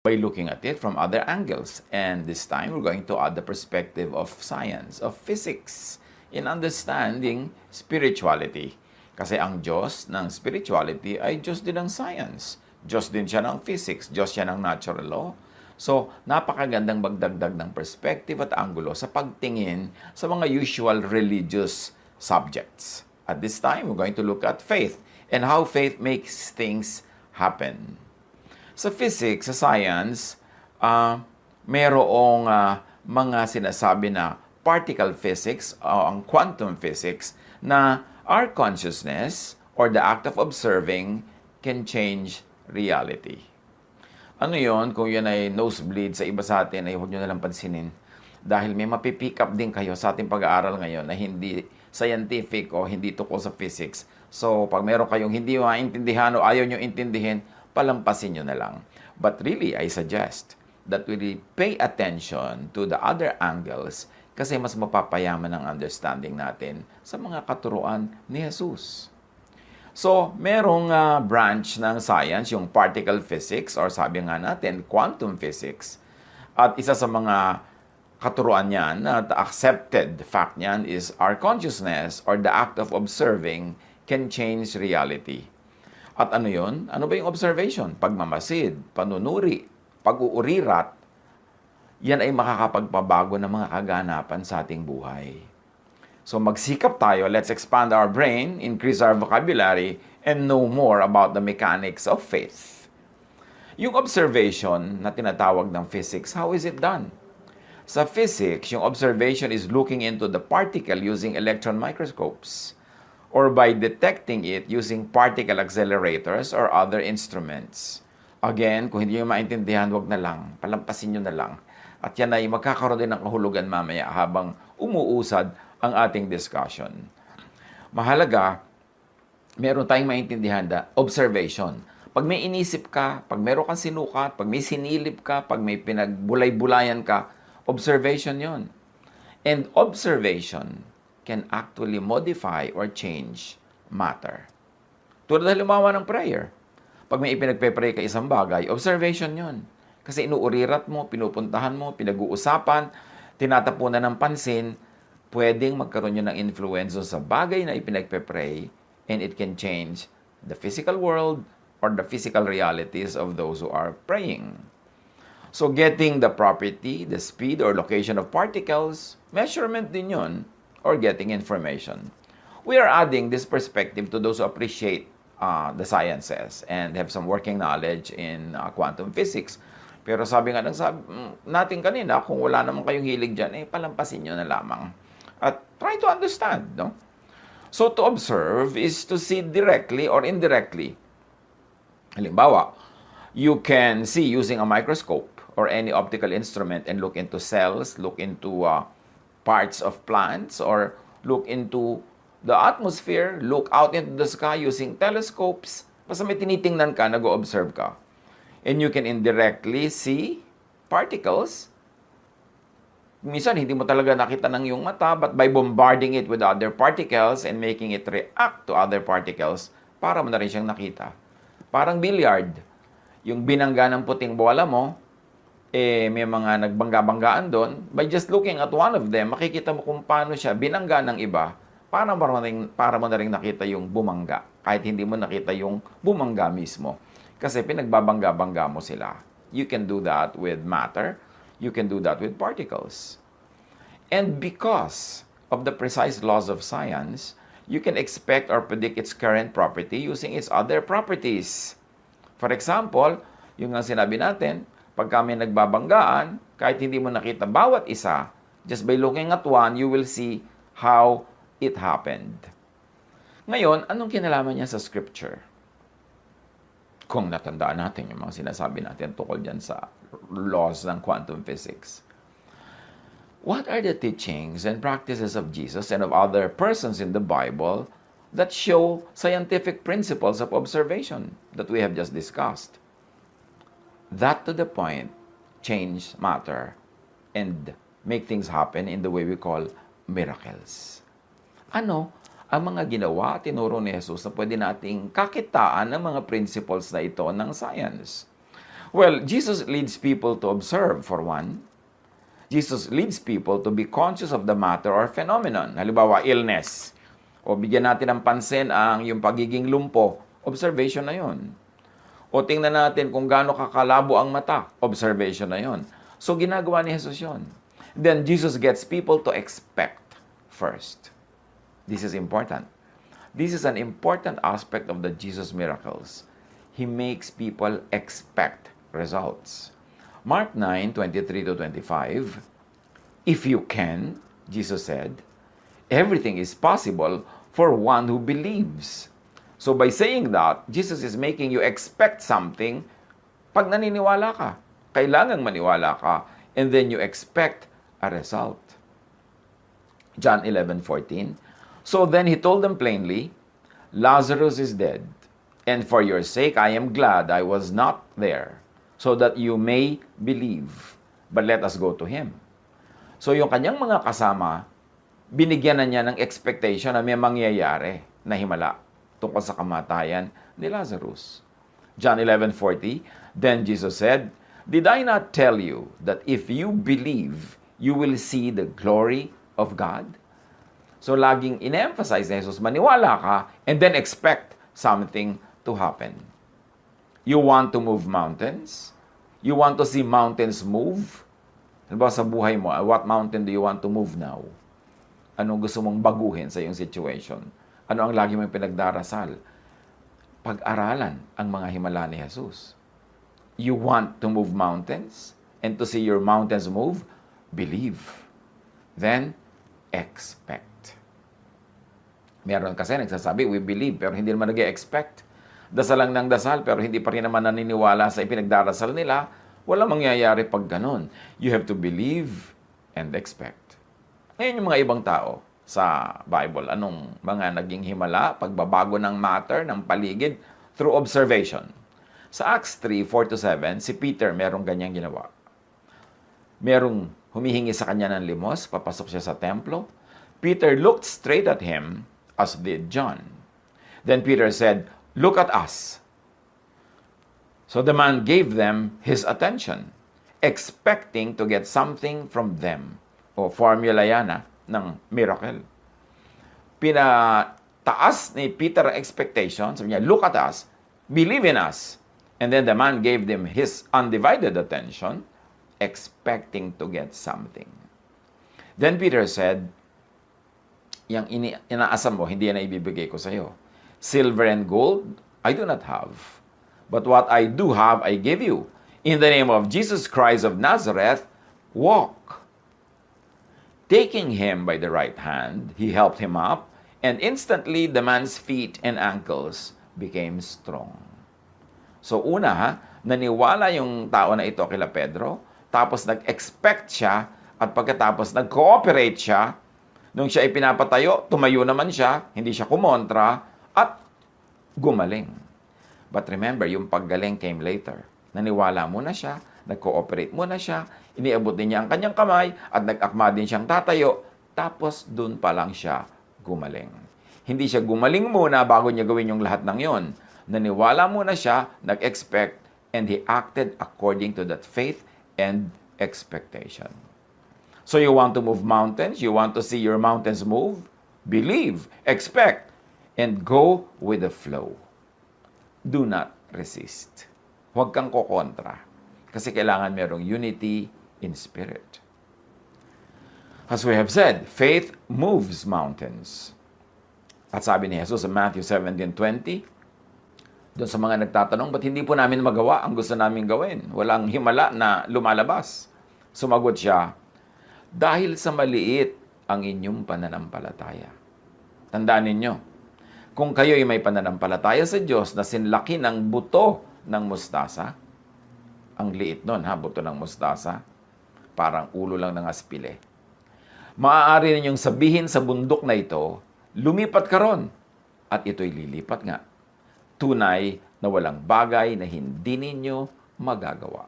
by looking at it from other angles. And this time, we're going to add the perspective of science, of physics, in understanding spirituality. Kasi ang Diyos ng spirituality ay Diyos din ng science. Diyos din siya ng physics. Diyos siya ng natural law. So, napakagandang magdagdag ng perspective at anggulo sa pagtingin sa mga usual religious subjects. At this time, we're going to look at faith and how faith makes things happen. Sa physics, sa science, merong mga sinasabi na particle physics o ang quantum physics na our consciousness or the act of observing can change reality. Ano yon? Kung yun ay nosebleed sa iba sa atin, ay huwag nyo nalang pansinin. Dahil may mapipick up din kayo sa ating pag-aaral ngayon na hindi scientific o hindi tukol sa physics. So, pag meron kayong hindi maintindihan o ayaw nyo intindihin, palampasin nyo na lang. But really, I suggest that we pay attention to the other angles kasi mas mapapayaman ang understanding natin sa mga katuruan ni Jesus. So, merong branch ng science, yung particle physics, or sabi nga natin, quantum physics. At isa sa mga katuruan niyan, the accepted fact niyan is our consciousness or the act of observing can change reality. At ano yun? Ano ba yung observation? Pagmamasid, panunuri, pag-uurirat, yan ay makakapagpabago ng mga kaganapan sa ating buhay. So magsikap tayo, let's expand our brain, increase our vocabulary, and know more about the mechanics of faith. Yung observation na tinatawag ng physics, how is it done? Sa physics, yung observation is looking into the particle using electron microscopes or by detecting it using particle accelerators or other instruments. Again, kung hindi nyo maintindihan, wag na lang, palampasin nyo na lang. At yan ay magkakaroon din ng kahulugan mamaya habang umuusad ang ating discussion. Mahalaga, meron tayong maintindihan na observation. Pag may inisip ka, pag meron kang sinukat, pag may sinilip ka, pag may pinagbulay-bulayan ka, observation yon. And observation can actually modify or change matter. Tulad halimbawa ng prayer. Pag may ipinagpe-pray ka isang bagay, observation yon. Kasi inuurirat mo, pinupuntahan mo, pinag-uusapan, tinatapunan ng pansin, pwedeng magkaroon yun ng influence sa bagay na ipinagpe-pray and it can change the physical world or the physical realities of those who are praying. So getting the property, the speed or location of particles, measurement din yun, or getting information. We are adding this perspective to those who appreciate the sciences and have some working knowledge in quantum physics. Pero sabi nga natin kanina, kung wala naman kayong hilig dyan, palampasin nyo na lamang. At try to understand, no? So to observe is to see directly or indirectly. Halimbawa, you can see using a microscope or any optical instrument and look into cells, look into parts of plants, or look into the atmosphere, look out into the sky using telescopes. Basta may tinitingnan ka, nag-o-observe ka. And you can indirectly see particles. Minsan, hindi mo talaga nakita ng iyong mata, but by bombarding it with other particles and making it react to other particles, para mo na rin siyang nakita. Parang billiard. Yung binangga ng puting bola mo, may mga nagbangga-banggaan doon. By just looking at one of them, makikita mo kung paano siya binangga ng iba, para mo na rin nakita yung bumangga, kahit hindi mo nakita yung bumangga mismo. Kasi pinagbabangga-bangga mo sila. You can do that with matter. You can do that with particles. And because of the precise laws of science, you can expect or predict its current property using its other properties. For example, yung nga sinabi natin, pag kami nagbabanggaan, kahit hindi mo nakita bawat isa, just by looking at one, you will see how it happened. Ngayon, anong kinalaman niya sa scripture? Kung natandaan natin yung mga sinasabi natin tungkol dyan sa laws ng quantum physics. What are the teachings and practices of Jesus and of other persons in the Bible that show scientific principles of observation that we have just discussed? That to the point, change matter and make things happen in the way we call miracles. Ano ang mga ginawa at tinuro ni Jesus na pwede nating kakitaan ng mga principles na ito ng science? Well, Jesus leads people to observe, for one. Jesus leads people to be conscious of the matter or phenomenon. Halimbawa, illness. O bigyan natin ng pansin ang yung pagiging lumpo. Observation na yun. O tingnan natin kung gaano kakalabo ang mata. Observation na yun. So, ginagawa ni Jesus yun. Then, Jesus gets people to expect first. This is important. This is an important aspect of the Jesus miracles. He makes people expect results. Mark 9:23 to 25, if you can, Jesus said, everything is possible for one who believes. So by saying that, Jesus is making you expect something pag naniniwala ka. Kailangang maniwala ka, and then you expect a result. John 11:14, so then he told them plainly, Lazarus is dead, and for your sake I am glad I was not there, so that you may believe. But let us go to him. So yung kanyang mga kasama, binigyan na niya ng expectation na may mangyayari na himala tungkol sa kamatayan ni Lazarus. John 11:40, then Jesus said, did I not tell you that if you believe, you will see the glory of God? So laging in-emphasize ni Jesus, maniwala ka and then expect something to happen. You want to move mountains? You want to see mountains move? Halimbawa sa buhay mo, what mountain do you want to move now? Anong gusto mong baguhin sa iyong situation? Ano ang lagi mong pinagdarasal? Pag-aralan ang mga himala ni Jesus. You want to move mountains? And to see your mountains move? Believe. Then, expect. Meron kasi nagsasabi, we believe, pero hindi naman nag-expect. Dasal lang ng dasal, pero hindi pa rin naman naniniwala sa ipinagdarasal nila, walang mangyayari pag ganun. You have to believe and expect. Ngayon yung mga ibang tao sa Bible, anong mga naging himala, pagbabago ng matter, ng paligid, through observation. Sa Acts 3:4-7, si Peter merong ganyang ginawa. Merong humihingi sa kanya ng limos, papasok siya sa templo. Peter looked straight at him, as did John. Then Peter said, look at us. So the man gave them his attention, expecting to get something from them. O formula yan ng miracle. Pinataas ni Peter ang expectation. Sabi niya, look at us, believe in us. And then the man gave them his undivided attention, expecting to get something. Then Peter said, yung inaasam mo, hindi yan na ibibigay ko sa iyo. Silver and gold, I do not have. But what I do have, I give you. In the name of Jesus Christ of Nazareth, walk. Taking him by the right hand, he helped him up, and instantly the man's feet and ankles became strong. So una, naniwala yung tao na ito kila Pedro, tapos nag-expect siya, at pagkatapos nag-cooperate siya, nung siya ay pinapatayo, tumayo naman siya, hindi siya kumontra, at gumaling. But remember, yung paggaling came later. Naniwala muna siya, nag-cooperate muna siya, iniabot din niya ang kanyang kamay, at nag-akma din siyang tatayo, tapos dun pa lang siya gumaling. Hindi siya gumaling muna bago niya gawin yung lahat ng yon. Naniwala muna siya, nag-expect, and he acted according to that faith and expectation. So you want to move mountains? You want to see your mountains move? Believe, expect, and go with the flow. Do not resist. Huwag kang kokontra. Kasi kailangan merong unity in spirit. As we have said, faith moves mountains. At sabi ni Jesus sa Matthew 17:20, doon sa mga nagtatanong, ba't hindi po namin magawa ang gusto namin gawin? Walang himala na lumalabas. Sumagot siya, dahil sa maliit ang inyong pananampalataya. Tandaan ninyo, kung kayo ay may pananampalataya sa Diyos na sinlaki ng buto ng mustasa, ang liit nun buto ng mustasa, parang ulo lang ng aspile. Maaari ninyong sabihin sa bundok na ito, lumipat ka ron, at ito'y lilipat nga. Tunay na walang bagay na hindi ninyo magagawa.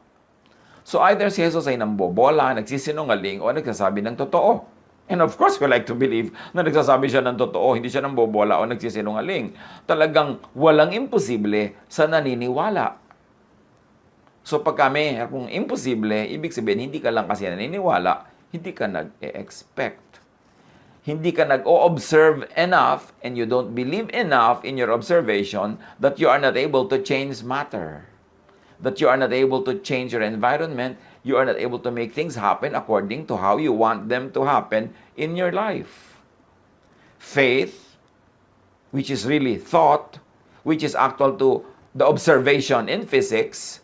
So either si Jesus ay nambobola, nagsisinungaling, o nagsasabi ng totoo. And of course, we like to believe na nagsasabi siya ng totoo, hindi siya nambobola o nagsisinungaling. Talagang walang imposible sa naniniwala. So pag kung imposible, ibig sabihin, hindi ka lang kasi naniniwala, hindi ka nag-expect. Hindi ka nag-o-observe enough and you don't believe enough in your observation that you are not able to change matter. That you are not able to change your environment. You are not able to make things happen according to how you want them to happen in your life. Faith, which is really thought, which is actual to the observation in physics,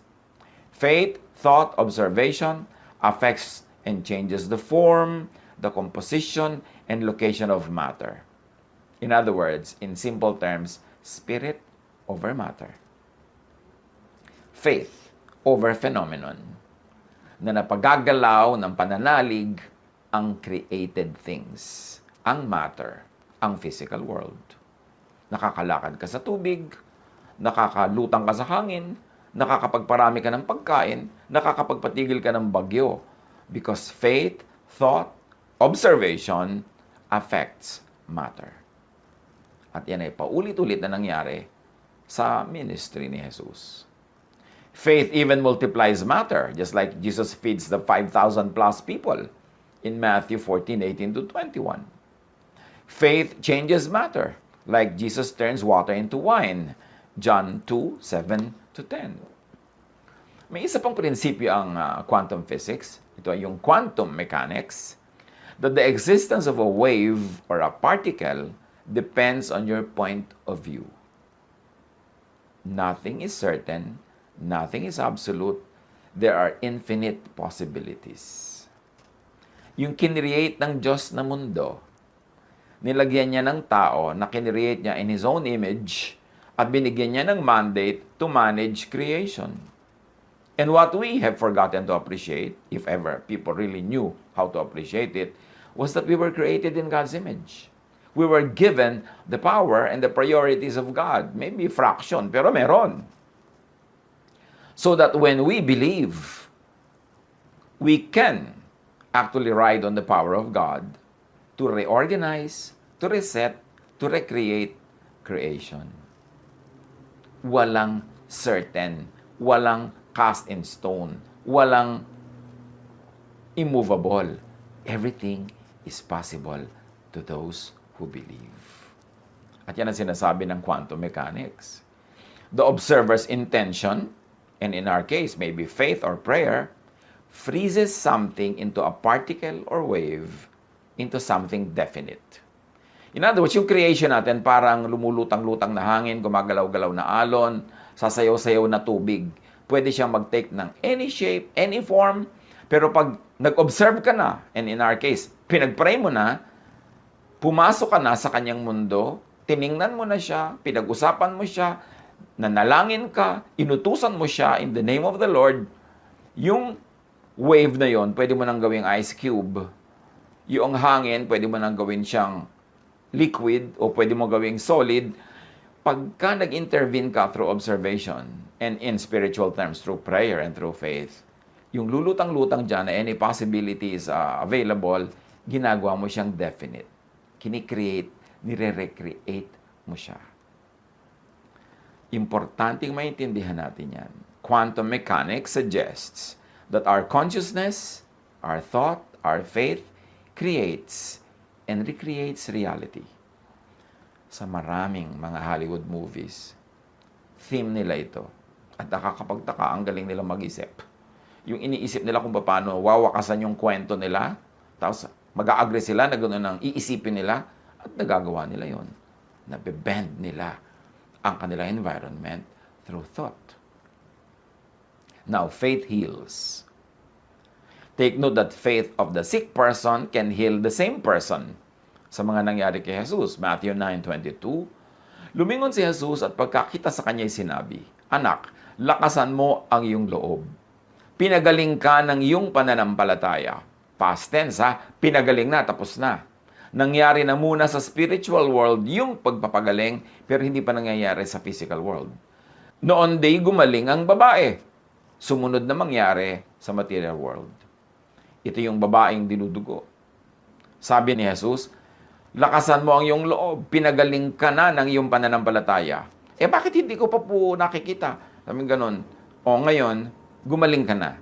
faith, thought, observation affects and changes the form, the composition, and location of matter. In other words, in simple terms, spirit over matter. Faith over phenomenon na napagagalaw ng pananalig ang created things, ang matter, ang physical world. Nakakalakad ka sa tubig, nakakalutang ka sa hangin, nakakapagparami ka ng pagkain, nakakapagpatigil ka ng bagyo. Because faith, thought, observation affects matter. At yan ay paulit-ulit na nangyari sa ministry ni Jesus. Faith even multiplies matter, just like Jesus feeds the 5,000 plus people in Matthew 14:18 to 21. Faith changes matter, like Jesus turns water into wine, John 2:7 to 10. May isa pang prinsipyo ang quantum physics. Ito ay yung quantum mechanics, that the existence of a wave or a particle depends on your point of view. Nothing is certain, nothing is absolute, there are infinite possibilities. Yung kinreate ng Diyos na mundo, nilagyan niya ng tao na kinreate niya in His own image at binigyan niya ng mandate to manage creation. And what we have forgotten to appreciate, if ever people really knew how to appreciate it, was that we were created in God's image. We were given the power and the priorities of God. Maybe fraction, pero meron. So that when we believe, we can actually ride on the power of God to reorganize, to reset, to recreate creation. Walang certain, walang cast in stone, walang immovable. Everything is possible to those who believe. At yan ang sinasabi ng quantum mechanics. The observer's intention, and in our case, maybe faith or prayer, freezes something into a particle or wave into something definite. In other words, yung creation natin parang lumulutang-lutang na hangin, gumagalaw-galaw na alon, sasayaw-sayaw na tubig. Pwede siyang mag-take ng any shape, any form, pero pag nag-observe ka na, and in our case, pinag-pray mo na, pumasok ka na sa kanyang mundo, tiningnan mo na siya, pinag-usapan mo siya, nanalangin ka, inutusan mo siya in the name of the Lord, yung wave na yon, pwede mo nang gawing ice cube. Yung hangin, pwede mo nang gawin siyang liquid o pwede mo gawing solid. Pagka nag-intervene ka through observation and in spiritual terms through prayer and through faith, yung lulutang-lutang dyan na any possibilities available, ginagawa mo siyang definite. Kini-create, nire-recreate mo siya. Importanteng maintindihan natin yan. Quantum mechanics suggests that our consciousness, our thought, our faith creates and recreates reality. Sa maraming mga Hollywood movies, theme nila ito. At nakakapagtaka, ang galing nila mag-isip. Yung iniisip nila kung paano wawakasan yung kwento nila, tapos mag-a-agree sila na gano'n ang iisipin nila, at nagagawa nila yon. Nabe-bend nila ang kanilang environment through thought. Now, faith heals. Take note that faith of the sick person can heal the same person. Sa mga nangyari kay Jesus, Matthew 9:22, lumingon si Jesus at pagkakita sa kanya'y sinabi, "Anak, lakasan mo ang iyong loob. Pinagaling ka ng iyong pananampalataya." Past tense ha, pinagaling na, tapos na. Nangyari na muna sa spiritual world yung pagpapagaling, pero hindi pa nangyayari sa physical world. Noon day gumaling ang babae. Sumunod na mangyari sa material world. Ito yung babaeng dinudugo. Sabi ni Jesus, lakasan mo ang iyong loob, pinagaling ka na ng iyong pananampalataya. Bakit hindi ko pa po nakikita? Sabi ganon. O ngayon, gumaling ka na.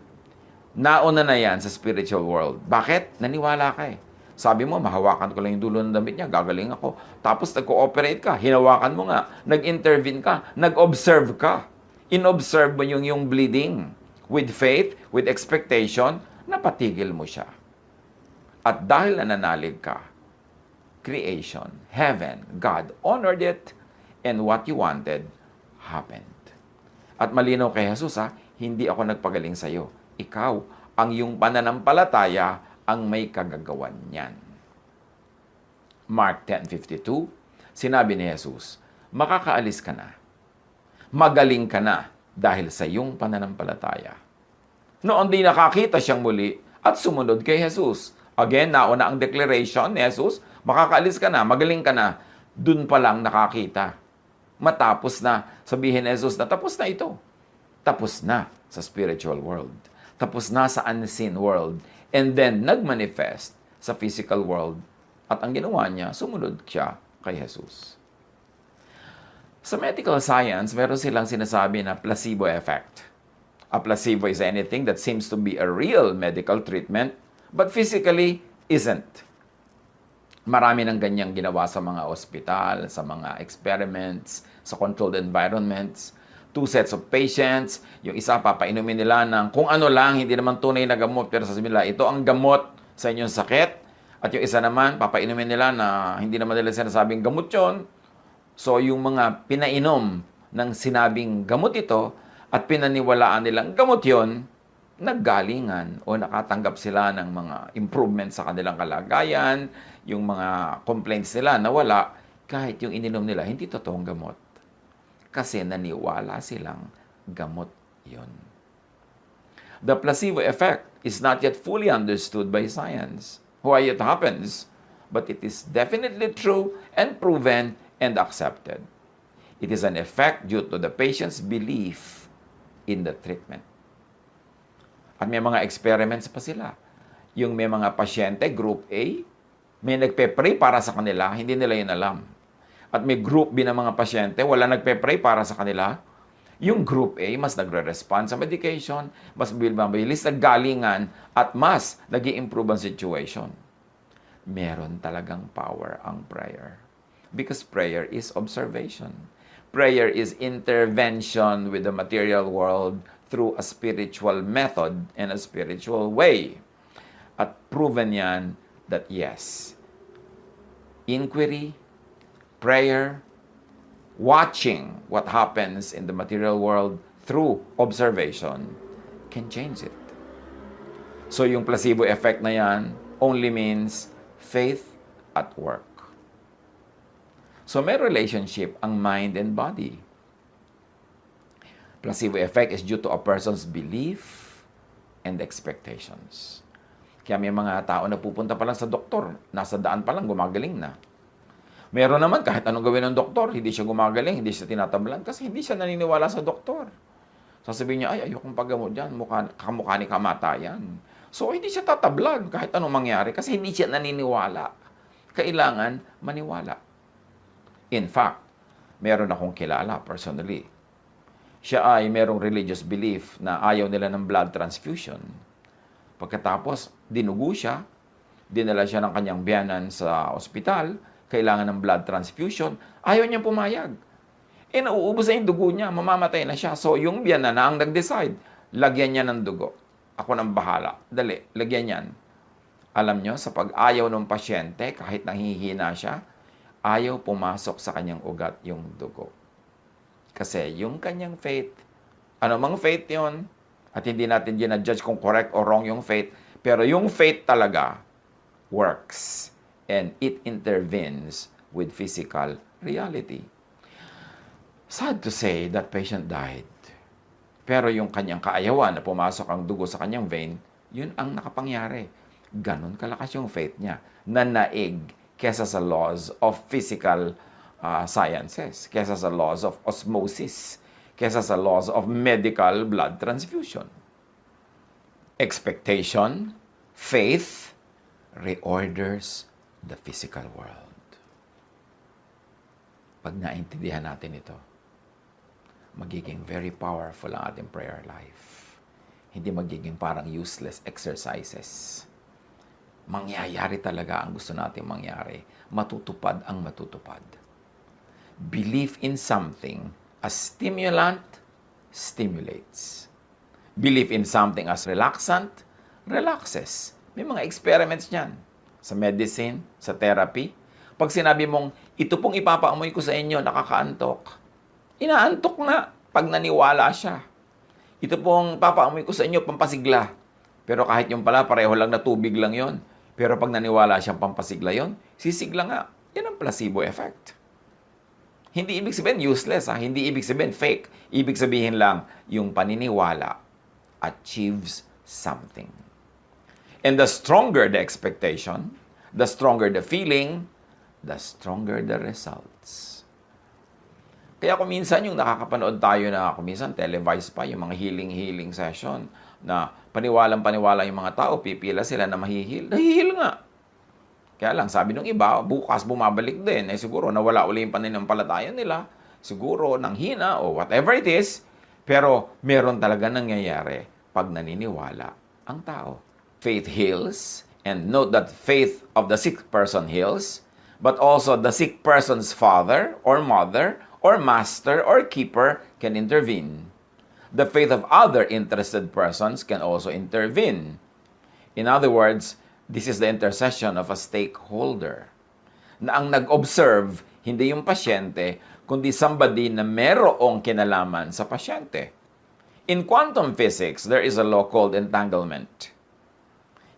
Nauna na yan sa spiritual world. Bakit? Naniwala ka eh. Sabi mo, mahawakan ko lang yung dulo ng damit niya, gagaling ako. Tapos nag-cooperate ka, hinawakan mo nga, nag-intervene ka, nag-observe ka. In-observe mo yung bleeding. With faith, with expectation, napatigil mo siya. At dahil nananalig ka, creation, heaven, God honored it, and what you wanted happened. At malinaw kay Jesus, hindi ako nagpagaling sa iyo. Ikaw, ang iyong pananampalataya ang may kagagawan niyan. Mark 10:52, sinabi ni Jesus, makakaalis ka na. Magaling ka na dahil sa iyong pananampalataya. Noon di nakakita siyang muli at sumunod kay Jesus. Again, nauna ang declaration ni Jesus, makakaalis ka na, magaling ka na. Dun pa lang nakakita. Matapos na, sabihin ni Jesus na tapos na ito. Tapos na sa spiritual world. Tapos na sa unseen world. And then, nagmanifest sa physical world. At ang ginawa niya, sumunod siya kay Jesus. Sa medical science, meron silang sinasabi na placebo effect. A placebo is anything that seems to be a real medical treatment, but physically isn't. Marami ng ganyang ginawa sa mga ospital, sa mga experiments, sa controlled environments. 2 sets of patients, yung isa papainumin nila ng kung ano lang, hindi naman tunay na gamot, pero sasabihin nila, ito ang gamot sa inyong sakit. At yung isa naman, papainumin nila na hindi naman nila sinasabing gamot yon. So yung mga pinainom ng sinabing gamot ito at pinaniwalaan nilang gamot yon, naggalingan o nakatanggap sila ng mga improvements sa kanilang kalagayan, yung mga complaints nila nawala, kahit yung ininom nila hindi totoong gamot. Kasi naniwala silang gamot yon. The placebo effect is not yet fully understood by science. Why it happens, but it is definitely true and proven and accepted. It is an effect due to the patient's belief in the treatment. At may mga experiments pa sila. Yung may mga pasyente, group A, may nagpe-pray para sa kanila, hindi nila yun alam. At may group B ng mga pasyente, wala nagpe-pray para sa kanila. Yung group A, mas nagre-respond sa medication, mas mabilis naggalingan, at mas nag-i-improve ang situation. Meron talagang power ang prayer. Because prayer is observation. Prayer is intervention with the material world through a spiritual method and a spiritual way. At proven yan that yes, inquiry, prayer, watching what happens in the material world through observation can change it. So yung placebo effect na yan only means faith at work. So may relationship ang mind and body. Placebo effect is due to a person's belief and expectations. Kaya may mga tao na pupunta pa lang sa doktor, nasa daan pa lang, gumagaling na. Meron naman, kahit anong gawin ng doktor, hindi siya gumagaling, hindi siya tinatablan, kasi hindi siya naniniwala sa doktor. Sasabihin niya, ay, ayokong paggamot dyan, kamukha ni kamatayan. So, hindi siya tatablan kahit anong mangyari, kasi hindi siya naniniwala. Kailangan maniwala. In fact, meron akong kilala personally. Siya ay merong religious belief na ayaw nila ng blood transfusion. Pagkatapos, dinugo siya, dinala siya ng kanyang biyanan sa ospital, kailangan ng blood transfusion, ayaw niyang pumayag. Nauubos na yung dugo niya, mamamatay na siya. So, yung biyanan na ang nag-decide, lagyan niya ng dugo. Ako nang bahala. Dali, lagyan niyan. Alam niyo, sa pag-ayaw ng pasyente, kahit nahihina siya, ayaw pumasok sa kanyang ugat yung dugo. Kasi yung kanyang faith, ano mang faith yon, at hindi natin ginadjudge kung correct or wrong yung faith, pero yung faith talaga works and it intervenes with physical reality. Sad to say that patient died. Pero yung kanyang kaayawan na pumasok ang dugo sa kanyang vein, yun ang nakapangyari. Ganon kalakas yung faith niya, na naig kesa sa laws of physical sciences, kesa sa laws of osmosis, kesa sa laws of medical blood transfusion. Expectation, faith, reorders the physical world. Pag naintindihan natin ito, magiging very powerful ang ating prayer life. hindi magiging parang useless exercises. Mangyayari talaga ang gusto natin mangyari. Matutupad ang matutupad. Belief in something as stimulant stimulates. Belief in something as relaxant relaxes. May mga experiments niyan. Sa medicine, sa therapy. Pag sinabi mong, ito pong ipapaamoy ko sa inyo, nakakaantok. Inaantok na pag naniwala siya. Ito pong papaamoy ko sa inyo, pampasigla. Pero kahit yung pala, pareho lang na tubig lang yon. Pero pag naniwala siyang pampasigla yon, sisigla nga. Yan ang placebo effect. Hindi ibig sabihin useless, ha? Hindi ibig sabihin fake. Ibig sabihin lang, yung paniniwala achieves something. And the stronger the expectation, the stronger the feeling, the stronger the results. Kaya kung minsan yung nakakapanood tayo na kung minsan televised pa yung mga healing session na paniwalang-paniwala yung mga tao, pipila sila na mahihil. Nahihil nga. Kaya lang, sabi nung iba, bukas bumabalik din. Eh siguro, nawala uli yung pananampalataya nila. Siguro, nang hina o whatever it is. Pero, meron talaga nangyayari pag naniniwala ang tao. Faith heals. And note that faith of the sick person heals. But also, the sick person's father or mother or master or keeper can intervene. The faith of other interested persons can also intervene. In other words, this is the intercession of a stakeholder. Na ang nag-observe, hindi yung pasyente, kundi somebody na merong kinalaman sa pasyente. In quantum physics, there is a law called entanglement.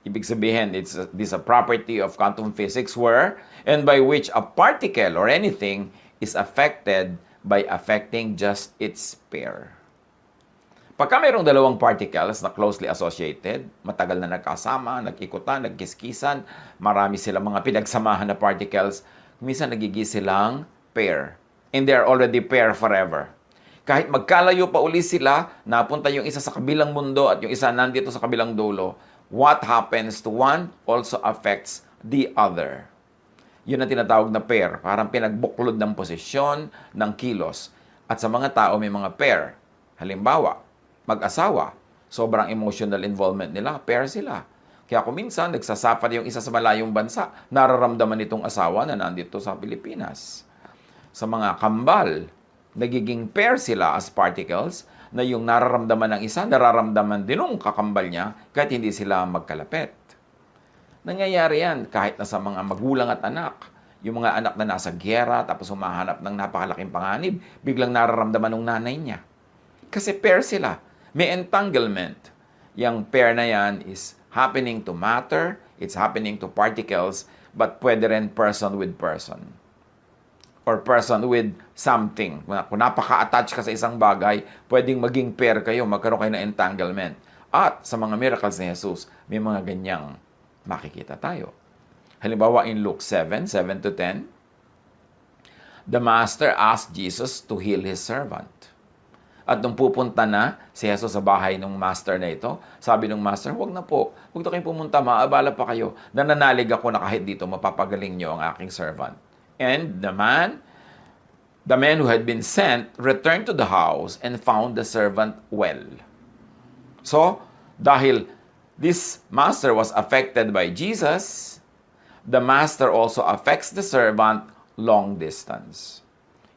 Ibig sabihin, this is a property of quantum physics where and by which a particle or anything is affected by affecting just its pair. Pagka mayroong dalawang particles na closely associated, matagal na nagkasama, nagkikutan, nagkiskisan, marami silang mga pinagsamahan na particles, minsan nagiging silang pair. And they are already pair forever. Kahit magkalayo pa uli sila, napunta yung isa sa kabilang mundo at yung isa nandito sa kabilang dulo, what happens to one also affects the other. Yun ang tinatawag na pair. Parang pinagbuklod ng posisyon, ng kilos. At sa mga tao may mga pair. Halimbawa, mag-asawa, sobrang emotional involvement nila, pair sila. Kaya kung minsan, nagsasuffer yung isa sa malayong bansa, nararamdaman itong asawa na nandito sa Pilipinas. Sa mga kambal, nagiging pair sila as particles, na yung nararamdaman ng isa, nararamdaman din ng kakambal niya, kahit hindi sila magkalapit. Nangyayari yan kahit na sa mga magulang at anak. Yung mga anak na nasa gyera, tapos humahanap ng napakalaking panganib, biglang nararamdaman ng nanay niya. Kasi pair sila. May entanglement. Yung pair na yan is happening to matter, it's happening to particles, but pwede rin person with person. Or person with something. Kung napaka-attach ka sa isang bagay, pwedeng maging pair kayo, magkaroon kayo ng entanglement. At sa mga miracles ni Jesus, may mga ganyang makikita tayo. Halimbawa in Luke 7:7-10, the master asked Jesus to heal his servant. At nung pupunta na si Jesus sa bahay ng master na ito, sabi ng master, huwag na po. Huwag na kayong pumunta, maabala pa kayo. Nananalig ako na kahit dito, mapapagaling niyo ang aking servant. And the man who had been sent returned to the house and found the servant well. So, dahil this master was affected by Jesus, the master also affects the servant long distance.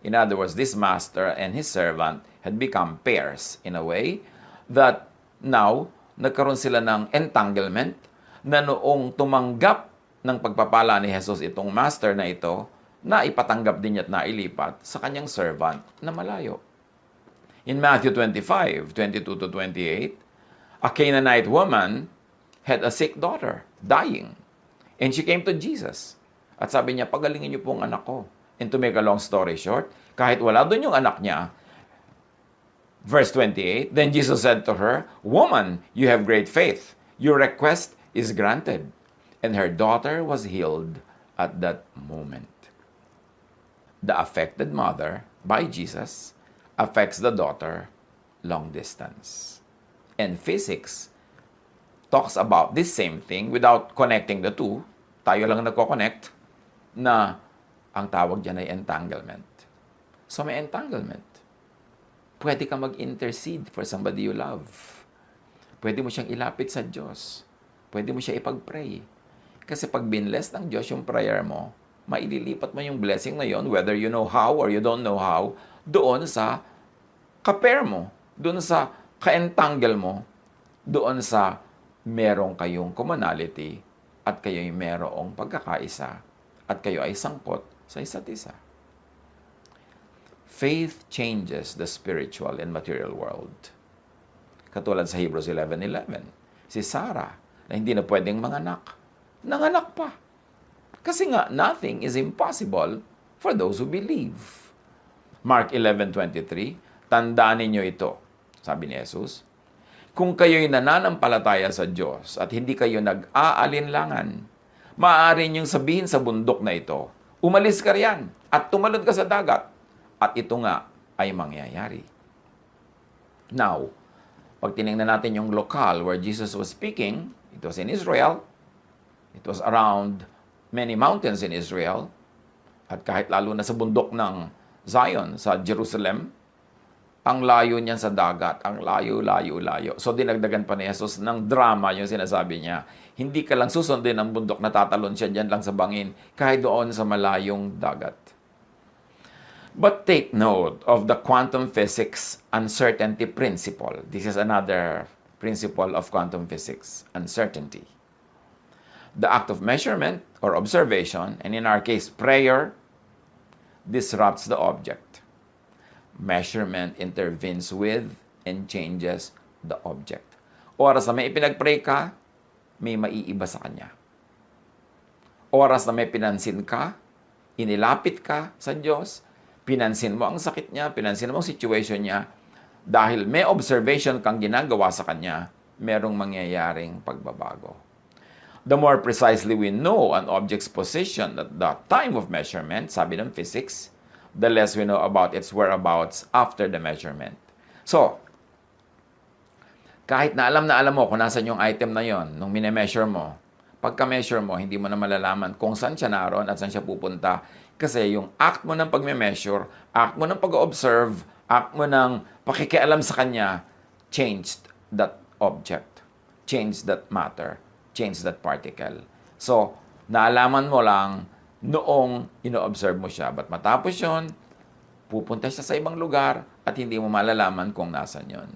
In other words, this master and his servant had become pairs in a way that now, nagkaroon sila ng entanglement na noong tumanggap ng pagpapala ni Jesus itong master na ito, na ipatanggap din niya at nailipat sa kanyang servant na malayo. In Matthew 25:22-28, a Canaanite woman had a sick daughter, dying. And she came to Jesus. At sabi niya, pagalingin niyo po ang anak ko. And to make a long story short, kahit wala doon yung anak niya, verse 28, then Jesus said to her, woman, you have great faith. Your request is granted. And her daughter was healed at that moment. The affected mother, by Jesus, affects the daughter long distance. And physics talks about this same thing without connecting the two. Tayo lang nagko-connect na ang tawag dyan ay entanglement. So may entanglement. Pwede ka mag-intercede for somebody you love. Pwede mo siyang ilapit sa Diyos. Pwede mo siya ipag-pray. Kasi pag binless ng Diyos yung prayer mo, maililipat mo yung blessing na yon, whether you know how or you don't know how, doon sa ka-pair mo, doon sa ka-entangle mo, doon sa merong kayong commonality at kayo'y merong pagkakaisa at kayo ay sangkot sa isa't isa. Faith changes the spiritual and material world. Katulad sa Hebrews 11:11, si Sarah na hindi na pwedeng manganak, nanganak pa. Kasi nga, nothing is impossible for those who believe. Mark 11:23, tandaan ninyo ito, sabi ni Jesus, kung kayo'y nananampalataya sa Diyos at hindi kayo nag-aalinlangan, maaari niyong sabihin sa bundok na ito, umalis ka riyan at tumalon ka sa dagat, at ito nga ay mangyayari. Now, pag tinignan natin yung lokal where Jesus was speaking, it was in Israel, it was around many mountains in Israel, at kahit lalo na sa bundok ng Zion, sa Jerusalem, ang layo niyan sa dagat, ang layo. So dinagdagan pa ni Jesus ng drama yung sinasabi niya. Hindi ka lang susundin ang bundok na tatalon siya dyan lang sa bangin, kahit doon sa malayong dagat. But take note of the quantum physics uncertainty principle. This is another principle of quantum physics, uncertainty. The act of measurement or observation, and in our case, prayer, disrupts the object. Measurement intervenes with and changes the object. Oras na may ipinag-pray ka, may maiiba sa kanya. Oras na may pinansin ka, inilapit ka sa Diyos, pinansin mo ang sakit niya, pinansin mo ang situation niya, dahil may observation kang ginagawa sa kanya, merong mangyayaring pagbabago. The more precisely we know an object's position at the time of measurement, sabi ng physics, the less we know about its whereabouts after the measurement. So, kahit na alam mo kung nasan yung item na yon nung mine-measure mo, pagka-measure mo, hindi mo na malalaman kung saan siya naroon at saan siya pupunta. Kasi yung act mo ng pag-measure, act mo ng pag-observe, act mo ng pakikialam sa kanya, changed that object, changed that matter, changed that particle. So, naalaman mo lang noong ino-observe mo siya. But matapos yun, pupunta siya sa ibang lugar at hindi mo malalaman kung nasan yun.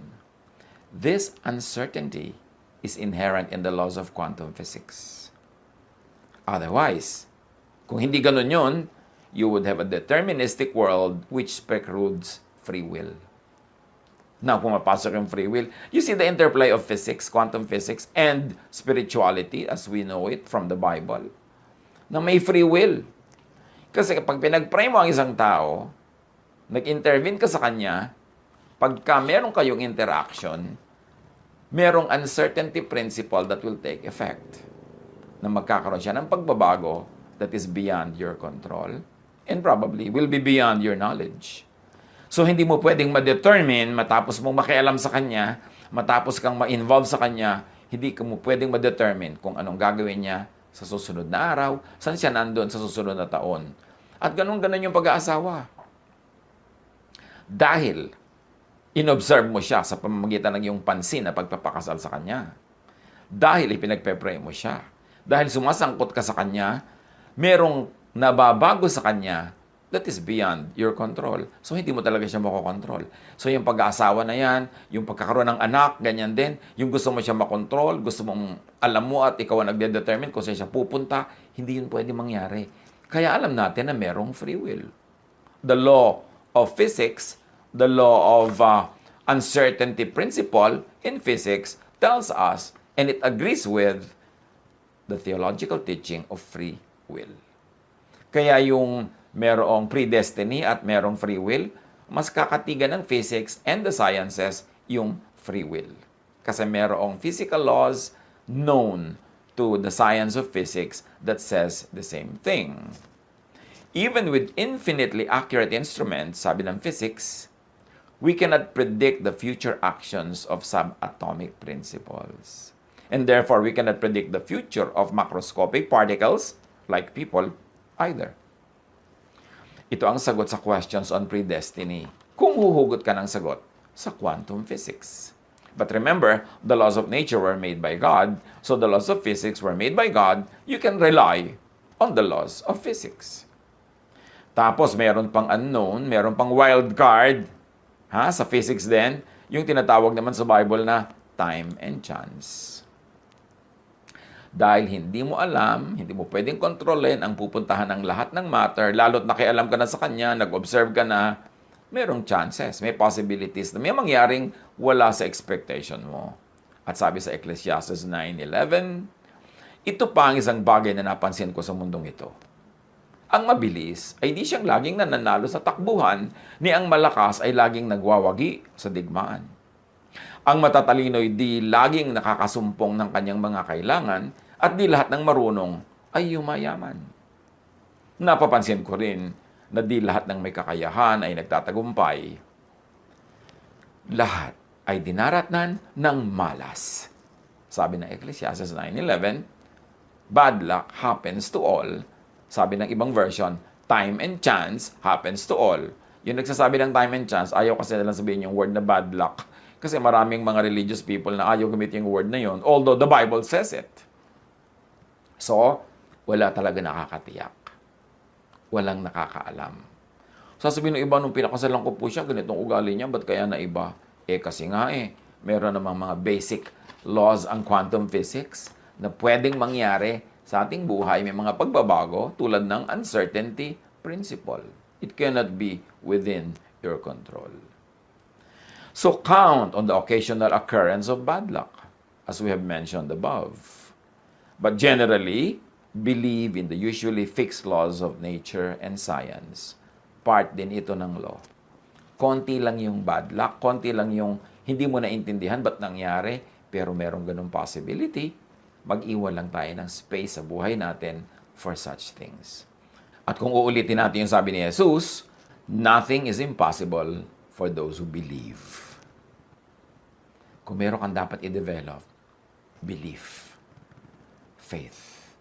This uncertainty is inherent in the laws of quantum physics. Otherwise, kung hindi ganun yun, you would have a deterministic world which precludes free will. Now, pumapasok yung free will. You see the interplay of physics, quantum physics, and spirituality as we know it from the Bible. Na may free will. Kasi kapag pinag-pray mo ang isang tao, nag-intervene ka sa kanya, pagka meron kayong interaction, merong uncertainty principle that will take effect. Na magkakaroon siya ng pagbabago that is beyond your control and probably will be beyond your knowledge. So, hindi mo pwedeng ma-determine matapos mong makialam sa kanya, matapos kang ma-involve sa kanya, hindi mo pwedeng ma-determine kung anong gagawin niya sa susunod na araw, saan siya nandun sa susunod na taon. At ganun-ganun yung pag-aasawa. Dahil inobserve mo siya sa pamamagitan ng iyong pansin na pagpapakasal sa kanya. Dahil ipinagpe-pray mo siya. Dahil sumasangkot ka sa kanya, merong nababago sa kanya that is beyond your control. So, hindi mo talaga siya makokontrol. So, yung pag-aasawa na yan, yung pagkakaroon ng anak, ganyan din. Yung gusto mo siya makontrol, gusto mong alam mo at ikaw ang nagde-determine kung saan siya pupunta, hindi yun pwede mangyari. Kaya alam natin na merong free will. The law of physics, the law of uncertainty principle in physics tells us, and it agrees with, the theological teaching of free will. Kaya yung merong predestiny at merong free will, mas kakatigan ng physics and the sciences yung free will. Kasi merong physical laws known to the science of physics that says the same thing. Even with infinitely accurate instruments, sabi ng physics, we cannot predict the future actions of subatomic principles. And therefore, we cannot predict the future of macroscopic particles, like people, either. Ito ang sagot sa questions on predestiny. Kung huhugot ka ng sagot sa quantum physics. But remember, the laws of nature were made by God, so the laws of physics were made by God. You can rely on the laws of physics. Tapos, meron pang unknown, meron pang wild card, sa physics din, yung tinatawag naman sa Bible na time and chance. Dahil hindi mo alam, hindi mo pwedeng kontrolin ang pupuntahan ng lahat ng matter, lalo't nakialam ka na sa kanya, nag-observe ka na, merong chances, may possibilities na may mangyaring wala sa expectation mo. At sabi sa Ecclesiastes 9:11, ito pa ang isang bagay na napansin ko sa mundong ito. Ang mabilis ay di siyang laging nananalo sa takbuhan, ni ang malakas ay laging nagwawagi sa digmaan. Ang matatalino ay di laging nakakasumpong ng kanyang mga kailangan, at di lahat ng marunong ay yumayaman. Napapansin ko rin na di lahat ng may kakayahan ay nagtatagumpay. Lahat ay dinaratnan ng malas. Sabi ng Ecclesiastes 9:11, bad luck happens to all. Sabi ng ibang version, time and chance happens to all. Yung nagsasabi ng time and chance, ayaw kasi nilang sabihin yung word na bad luck. Kasi maraming mga religious people na ayaw gamitin yung word na yun, although the Bible says it. So, wala talaga nakakatiyak. Walang nakakaalam. Sasabihin ng iba, nung pinakasalan ko po siya, ganitong ugali niya, ba't kaya na iba? Kasi nga meron namang mga basic laws ang quantum physics na pwedeng mangyari sa ating buhay. May mga pagbabago tulad ng uncertainty principle. It cannot be within your control. So count on the occasional occurrence of bad luck, as we have mentioned above. But generally, believe in the usually fixed laws of nature and science. Part din ito ng law. Konti lang yung bad luck, konti lang yung hindi mo naintindihan ba't nangyari, pero merong ganung possibility. Mag-iwan lang tayo ng space sa buhay natin for such things. At kung uulitin natin yung sabi ni Jesus, nothing is impossible for those who believe. Kung meron kang dapat i-develop, belief. Faith.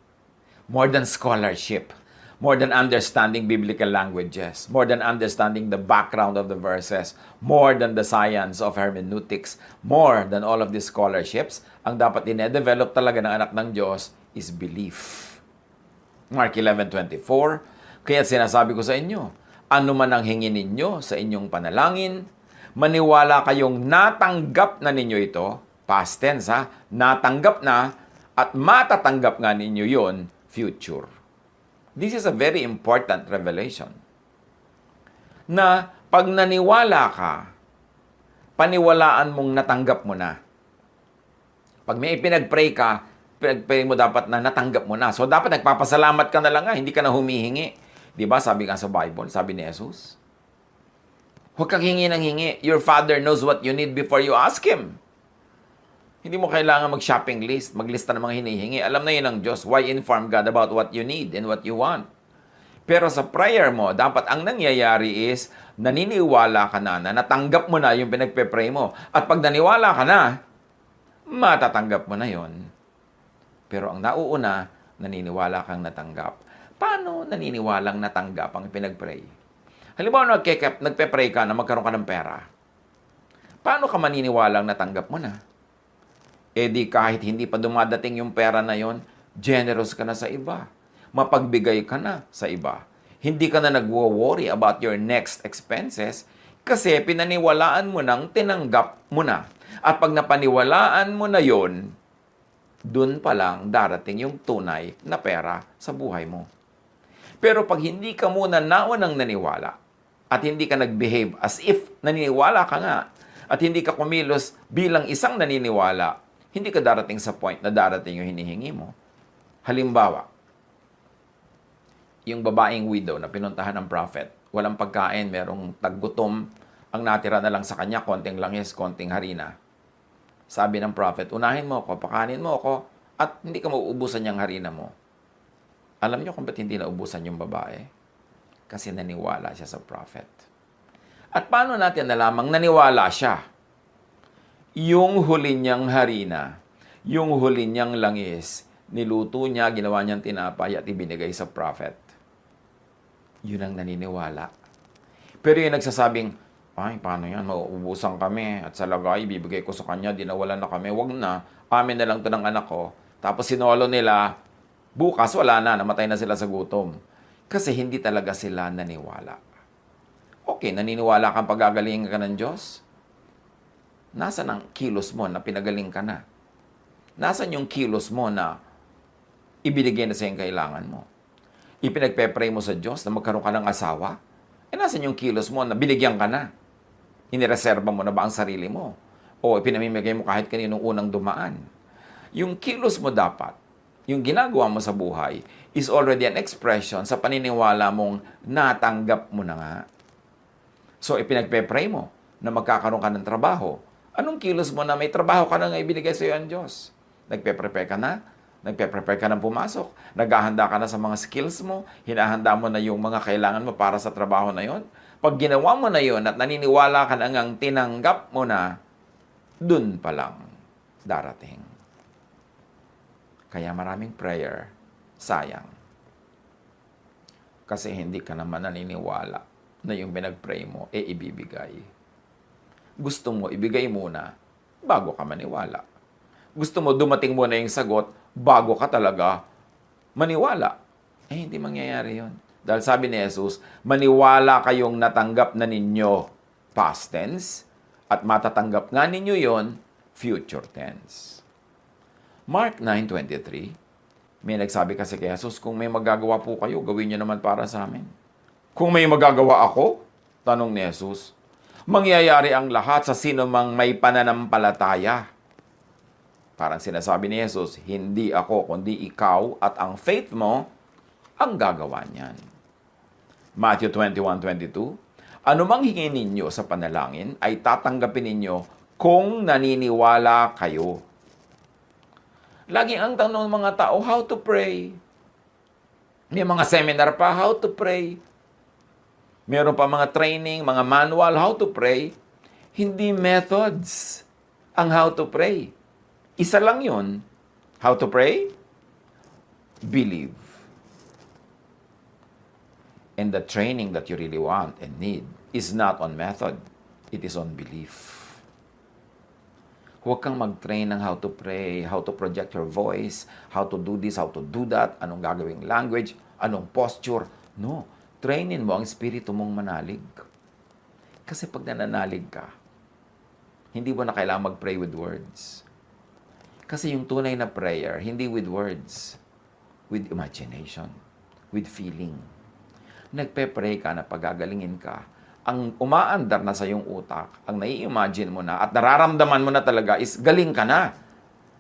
More than scholarship, more than understanding biblical languages, more than understanding the background of the verses, more than the science of hermeneutics, more than all of these scholarships, ang dapat ine-develop talaga ng anak ng Diyos is belief. Mark 11:24, kaya sinasabi ko sa inyo, ano man ang hingin ninyo sa inyong panalangin, maniwala kayong natanggap na ninyo ito, past tense natanggap na, at matatanggap nga ninyo yon future. This is a very important revelation. Na pag naniwala ka, paniwalaan mong natanggap mo na. Pag may pinag-pray ka, pinag-pray mo dapat na natanggap mo na. So dapat nagpapasalamat ka na lang hindi ka na humihingi. Di ba? Sabi nga sa Bible, sabi ni Jesus. Huwag kang hingi ng hingi. Your Father knows what you need before you ask Him. Hindi mo kailangan mag-shopping list, maglista ng mga hinihingi. Alam na yun ng Diyos. Why inform God about what you need and what you want? Pero sa prayer mo, dapat ang nangyayari is, naniniwala ka na natanggap mo na yung pinagpe-pray mo. At pag naniwala ka na, matatanggap mo na yon. Pero ang nauuna, naniniwala kang natanggap. Paano naniniwalang natanggap ang pinag-pray? Halimbawa, nagpe-pray ka na magkaroon ka ng pera. Paano ka maniniwalang natanggap mo na? Di kahit hindi pa dumadating yung pera na yon, generous ka na sa iba. Mapagbigay ka na sa iba. Hindi ka na nagwo-worry about your next expenses kasi pinaniwalaan mo nang tinanggap mo na. At pag napaniwalaan mo na yon, dun pa lang darating yung tunay na pera sa buhay mo. Pero pag hindi ka muna naunang naniwala at hindi ka nag-behave as if naniniwala ka nga at hindi ka kumilos bilang isang naniniwala, hindi ka darating sa point na darating yung hinihingi mo. Halimbawa, yung babaeng widow na pinuntahan ng prophet, walang pagkain, merong taggutom, ang natira na lang sa kanya, konting langis, konting harina. Sabi ng prophet, unahin mo ako, pakanin mo ako, at hindi ka mauubusan yung harina mo. Alam niyo kung ba't hindi naubusan yung babae? Kasi naniwala siya sa prophet. At paano natin nalamang naniwala siya? Yung huli niyang harina, yung huli niyang langis, niluto niya, ginawa niyang tinapay at ibinigay sa prophet. Yun ang naniniwala. Pero yung nagsasabing, Ay, paano yan? Mauubusan kami at sa lagay, bibigay ko sa kanya, dinawalan na kami. Wag na, amin na lang to ng anak ko. Tapos sinolo nila, bukas wala na, namatay na sila sa gutom. Kasi hindi talaga sila naniwala. Okay, naniniwala kang pagagaling ka ng Diyos? Nasaan ang kilos mo na pinagaling ka na? Nasaan yung kilos mo na ibinigay na sa yung kailangan mo? Ipinagpe-pray mo sa Diyos na magkaroon ka ng asawa? Nasaan yung kilos mo na binigyan ka na? Inireserba mo na ba ang sarili mo? O pinamimigay mo kahit kaninong unang dumaan? Yung kilos mo dapat, yung ginagawa mo sa buhay, is already an expression sa paniniwala mong natanggap mo na nga. So, ipinagpe-pray mo na magkakaroon ka ng trabaho. Anong kilos mo na may trabaho ka na nga ibinigay sa iyo ang Diyos? Nagpe-prepare ka na? Nagpe-prepare ka na pumasok? Naghahanda ka na sa mga skills mo? Hinahanda mo na yung mga kailangan mo para sa trabaho na yon? Pag ginawa mo na yon at naniniwala ka na ngang tinanggap mo na, dun pa lang darating. Kaya maraming prayer, sayang. Kasi hindi ka naman naniniwala na yung pinag-pray mo, ibibigay. Gusto mo, ibigay muna, bago ka maniwala. Gusto mo, dumating muna yung sagot, bago ka talaga maniwala. Hindi mangyayari yon. Dahil sabi ni Jesus, maniwala kayong natanggap na ninyo, past tense, at matatanggap nga ninyo yon, future tense. Mark 9:23, may nagsabi kasi kay Jesus, kung may magagawa po kayo, gawin nyo naman para sa amin. Kung may magagawa ako, tanong ni Jesus, mangyayari ang lahat sa sino mang may pananampalataya. Parang sinasabi ni Jesus, hindi ako, kundi ikaw at ang faith mo ang gagawa niyan. Matthew 21:22, anumang hingin ninyo sa panalangin ay tatanggapin ninyo kung naniniwala kayo. Laging ang tanong ng mga tao, how to pray? May mga seminar pa, how to pray? Meron pa mga training, mga manual, how to pray? Hindi methods ang how to pray. Isa lang yun. How to pray? Believe. And the training that you really want and need is not on method. It is on belief. Huwag kang mag-train ng how to pray, how to project your voice, how to do this, how to do that, anong gagawing language, anong posture. No. Trainin mo ang espiritu mong manalig. Kasi pag nananalig ka, hindi mo na kailangan mag-pray with words. Kasi yung tunay na prayer, hindi with words, with imagination, with feeling. Nagpe-pray ka na pagagalingin ka, ang umaandar na sa iyong utak, ang nai-imagine mo na at nararamdaman mo na talaga is galing ka na.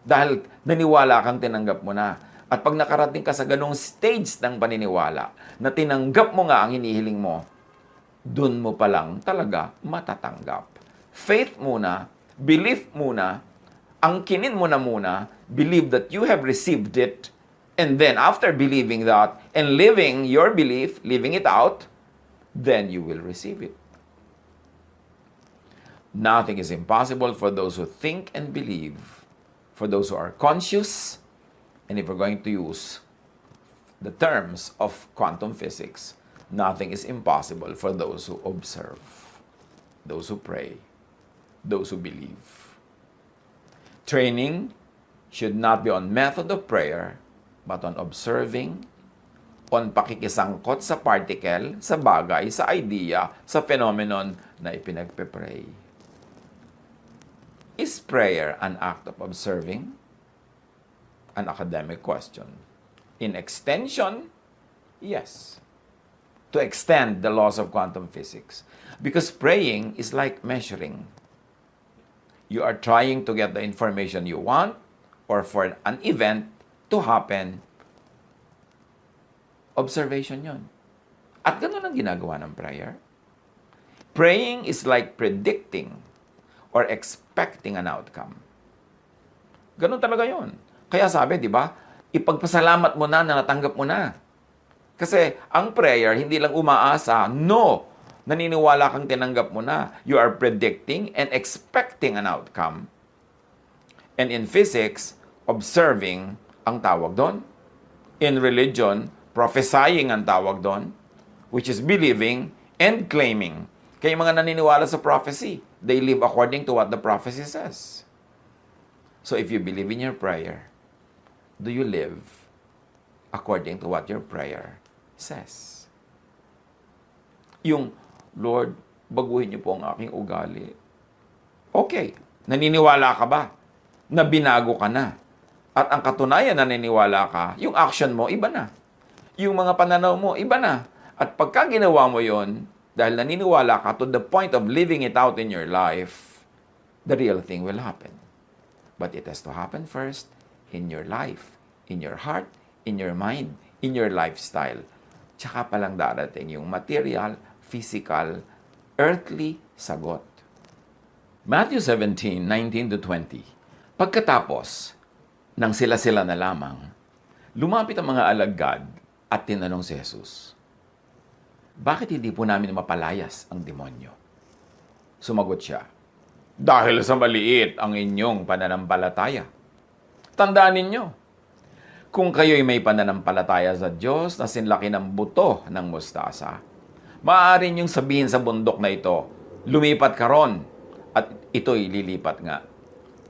Dahil naniwala kang tinanggap mo na. At pag nakarating ka sa ganong stage ng paniniwala, na tinanggap mo nga ang hinihiling mo, dun mo pa lang talaga matatanggap. Faith muna, belief muna, angkinin mo na muna, believe that you have received it, and then after believing that and living your belief, living it out, then you will receive it. Nothing is impossible for those who think and believe, for those who are conscious, and if we're going to use the terms of quantum physics, nothing is impossible for those who observe, those who pray, those who believe. Training should not be on method of prayer, but on observing, on pakikisangkot sa particle, sa bagay, sa idea, sa phenomenon na ipinagpe-pray. Is prayer an act of observing? An academic question. In extension, yes. To extend the laws of quantum physics. Because praying is like measuring. You are trying to get the information you want or for an event to happen. Observation yon. At ganun ang ginagawa ng prayer. Praying is like predicting or expecting an outcome. Ganun talaga yon. Kaya sabi, di ba, ipagpasalamat mo na natanggap mo na. Kasi ang prayer, hindi lang umaasa. No! Naniniwala kang tinanggap mo na. You are predicting and expecting an outcome. And in physics, observing ang tawag doon. In religion, prophesying ang tawag doon, which is believing and claiming. Kaya yung mga naniniwala sa prophecy, they live according to what the prophecy says. So if you believe in your prayer, do you live according to what your prayer says? Yung, Lord, baguhin niyo po ang aking ugali. Okay, naniniwala ka ba na binago ka na? At ang katunayan naniniwala ka, yung action mo, iba na. Yung mga pananaw mo, iba na. At pagka ginawa mo yon, dahil naniniwala ka to the point of living it out in your life, the real thing will happen. But it has to happen first in your life, in your heart, in your mind, in your lifestyle. Tsaka palang darating yung material, physical, earthly sagot. Matthew 17:19-20. Pagkatapos ng sila-sila na lamang, lumapit ang mga alagad at tinanong si Jesus, bakit hindi po namin mapalayas ang demonyo? Sumagot siya, dahil sa maliit ang inyong pananampalataya. Tandaan ninyo, kung kayo'y may pananampalataya sa Diyos na sinlaki ng buto ng mustasa, maaari niyong sabihin sa bundok na ito, lumipat ka ron, at ito'y lilipat nga.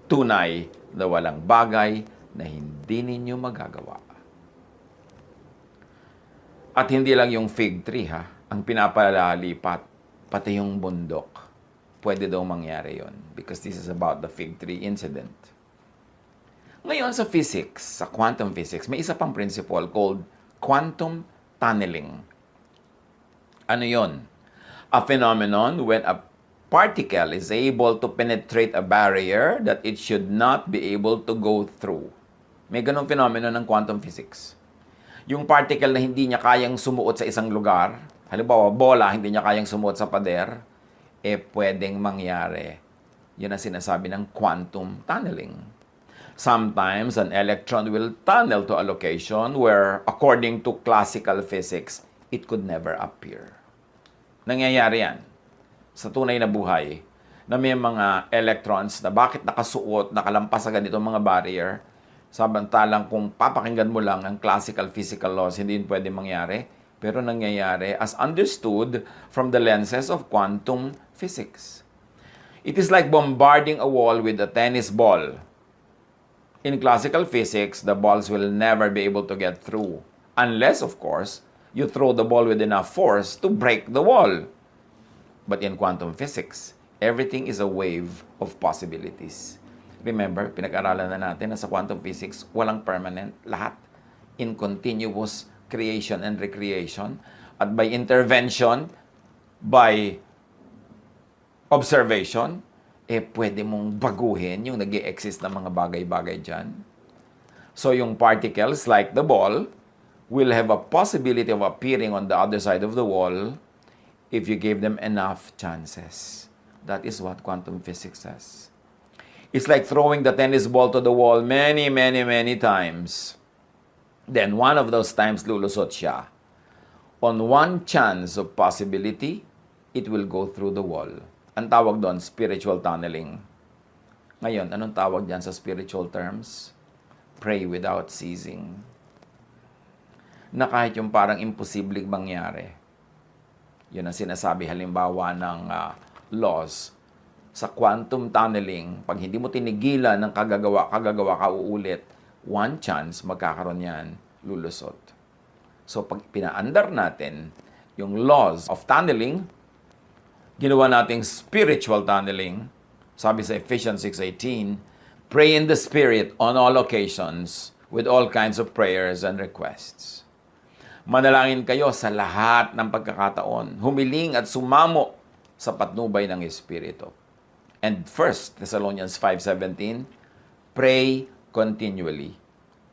Tunay na walang bagay na hindi ninyo magagawa. At hindi lang yung fig tree, ang pinapalalipat, pati yung bundok. Pwede daw mangyari yon because this is about the fig tree incident. Ngayon sa physics, sa quantum physics, may isa pang principle called quantum tunneling. Ano yon? A phenomenon when a particle is able to penetrate a barrier that it should not be able to go through. May ganong phenomenon ng quantum physics. Yung particle na hindi niya kayang sumuot sa isang lugar, halimbawa bola, hindi niya kayang sumuot sa pader, pwedeng mangyari. Yun ang sinasabi ng quantum tunneling. Sometimes, an electron will tunnel to a location where, according to classical physics, it could never appear. Nangyayari yan sa tunay na buhay na may mga electrons na bakit nakasuot, nakalampas sa ganitong mga barrier, samantalang kung papakinggan mo lang ang classical physical laws, hindi yun pwede mangyari, pero nangyayari as understood from the lenses of quantum physics. It is like bombarding a wall with a tennis ball. In classical physics, the balls will never be able to get through, unless, of course, you throw the ball with enough force to break the wall. But in quantum physics, everything is a wave of possibilities. Remember, pinag-aralan na natin na sa quantum physics, walang permanent, lahat in continuous creation and recreation. At by intervention, by observation, pwede mong baguhin yung nag-i-exist na mga bagay-bagay dyan. So yung particles, like the ball, will have a possibility of appearing on the other side of the wall if you give them enough chances. That is what quantum physics says. It's like throwing the tennis ball to the wall many, many, many times. Then one of those times lulusot siya. On one chance of possibility, it will go through the wall. Ang tawag doon, spiritual tunneling. Ngayon, anong tawag dyan sa spiritual terms? Pray without ceasing. Na kahit yung parang imposibleng mangyari, yun ang sinasabi halimbawa ng laws. Sa quantum tunneling, pag hindi mo tinigilan ng kagagawa ka uulit, one chance magkakaroon yan, lulusot. So pag pinaandar natin yung laws of tunneling, ginawa nating spiritual tunneling, sabi sa Ephesians 6:18, pray in the Spirit on all occasions with all kinds of prayers and requests. Manalangin kayo sa lahat ng pagkakataon, humiling at sumamo sa patnubay ng Espiritu. And 1 Thessalonians 5:17, pray continually.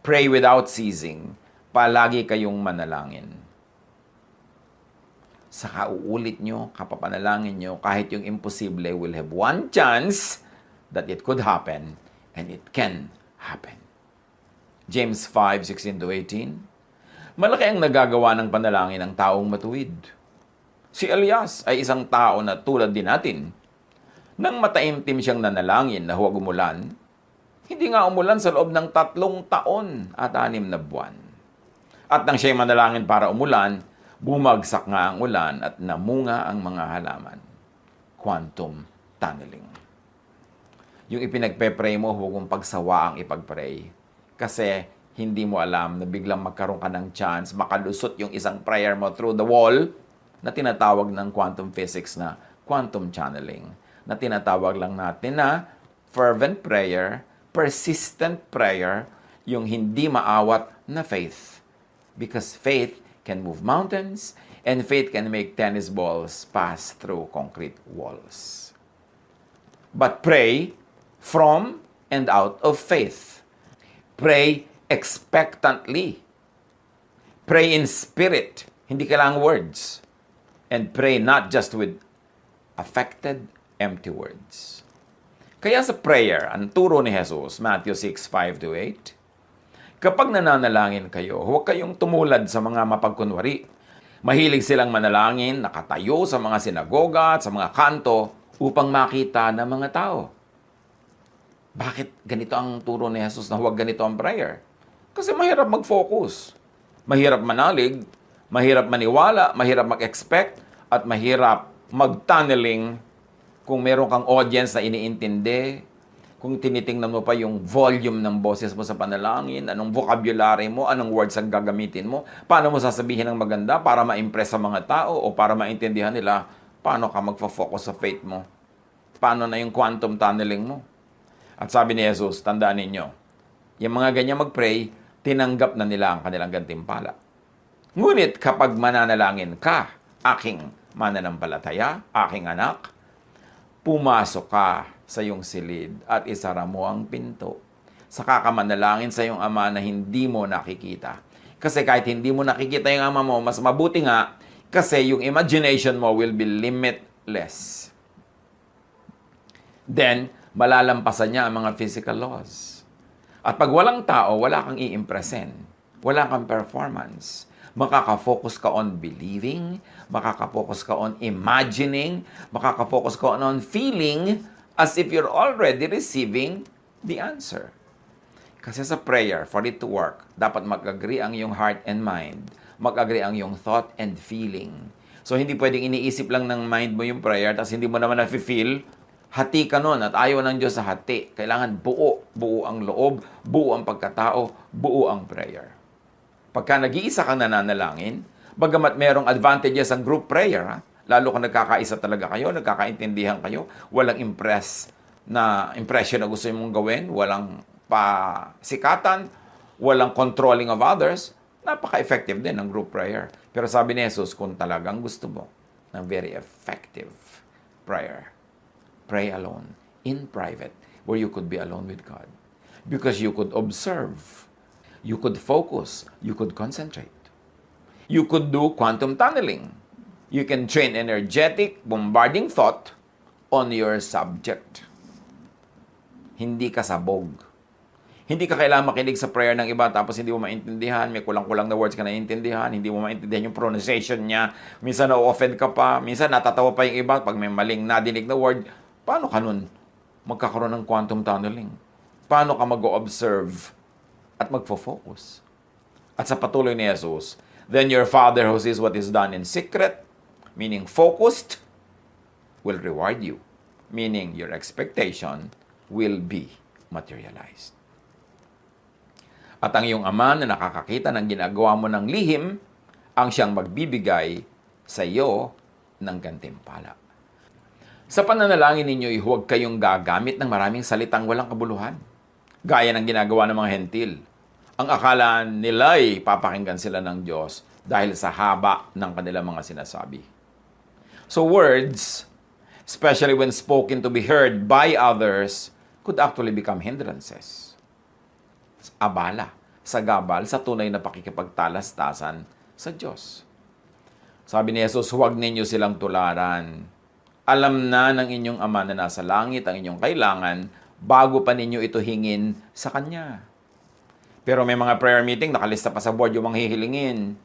Pray without ceasing. Palagi kayong manalangin. Sa kauulit nyo, kapapanalangin nyo, kahit yung imposible will have one chance that it could happen and it can happen. James 5:16-18, malaki ang nagagawa ng panalangin ng taong matuwid. Si Elias ay isang tao na tulad din natin. Nang mataimtim siyang nanalangin na huwag umulan, hindi nga umulan sa loob ng 3 taon at 6 na buwan. At nang siya'y manalangin para umulan, bumagsak nga ang ulan at namunga ang mga halaman. quantum tunneling. Yung ipinagpe-pray mo, huwag mong pagsawa ang ipag-pray. Kasi hindi mo alam na biglang magkaroon ka ng chance, makalusot yung isang prayer mo through the wall na tinatawag ng quantum physics na quantum channeling. Na tinatawag lang natin na fervent prayer, persistent prayer, yung hindi maawat na faith. Because faith can move mountains and faith can make tennis balls pass through concrete walls. But pray from and out of faith. Pray expectantly. Pray in spirit. Hindi kailangang words. And pray not just with affected, empty words. Kaya sa prayer, ang turo ni Jesus, Matthew 6:5-8, kapag nananalangin kayo, huwag kayong tumulad sa mga mapagkunwari. Mahilig silang manalangin, nakatayo sa mga sinagoga at sa mga kanto upang makita ng mga tao. Bakit ganito ang turo ni Jesus na huwag ganito ang prayer? Kasi mahirap mag-focus. Mahirap manalig, mahirap maniwala, mahirap mag-expect, at mahirap mag-tunneling kung meron kang audience na iniintindi, kung tinitingnan mo pa yung volume ng boses mo sa panalangin, anong vocabulary mo, anong words ang gagamitin mo, paano mo sasabihin ng maganda para ma-impress sa mga tao o para maintindihan nila paano ka magfo-focus sa faith mo. Paano na yung quantum tunneling mo. At sabi ni Jesus, tandaan ninyo, yung mga ganyan mag-pray, tinanggap na nila ang kanilang gantimpala. Ngunit kapag mananalangin ka, aking mananampalataya, aking anak, pumasok ka sa iyong silid at isara mo ang pinto. Saka ka manalangin sa iyong ama na hindi mo nakikita. Kasi kahit hindi mo nakikita yung ama mo, mas mabuti nga kasi yung imagination mo will be limitless. Then, malalampasan niya ang mga physical laws. At pag walang tao, wala kang i-impressen. Wala kang performance. Makaka-focus ka on believing, makaka-focus ka on imagining, makaka-focus ka on feeling as if you're already receiving the answer. Kasi sa prayer, for it to work, dapat mag-agree ang iyong heart and mind. Mag-agree ang iyong thought and feeling. So, hindi pwedeng iniisip lang ng mind mo yung prayer, tapos hindi mo naman na-feel. Hati ka nun at ayaw ng Diyos sa hati. Kailangan buo. Buo ang loob, buo ang pagkatao, buo ang prayer. Pagka nag-iisa kang nananalangin, bagamat merong advantages ang group prayer, lalo kung nagkakaisa talaga kayo, nagkakaintindihan kayo, walang impression na gusto mong gawin, walang pasikatan, walang controlling of others, napaka-effective din ang group prayer. Pero sabi ni Jesus, kung talagang gusto mo ng very effective prayer, pray alone, in private, where you could be alone with God. Because you could observe, you could focus, you could concentrate. You could do quantum tunneling. You can train energetic, bombarding thought on your subject. Hindi ka sabog. Hindi ka kailangan makinig sa prayer ng iba tapos hindi mo maintindihan, may kulang-kulang na words ka naiintindihan, hindi mo maintindihan yung pronunciation niya, minsan na-offend ka pa, minsan natatawa pa yung iba pag may maling nadinig na word. Paano ka nun magkakaroon ng quantum tunneling? Paano ka mag-observe at magfo-focus? At sa patuloy ni Jesus, then your Father who sees what is done in secret, meaning focused, will reward you. Meaning your expectation will be materialized. At ang iyong ama na nakakakita ng ginagawa mo ng lihim, ang siyang magbibigay sa iyo ng gantimpala. Sa pananalangin ninyo, huwag kayong gagamit ng maraming salitang walang kabuluhan. Gaya ng ginagawa ng mga hentil. Ang akala nila'y papakinggan sila ng Diyos dahil sa haba ng kanilang mga sinasabi. So words, especially when spoken to be heard by others, could actually become hindrances. Abala, sagabal sa tunay na pakikipagtalastasan sa Diyos. Sabi ni Jesus, huwag ninyo silang tularan. Alam na ng inyong ama na nasa langit ang inyong kailangan bago pa ninyo ito hingin sa Kanya. Pero may mga prayer meeting, nakalista pa sa board yung mga hihilingin.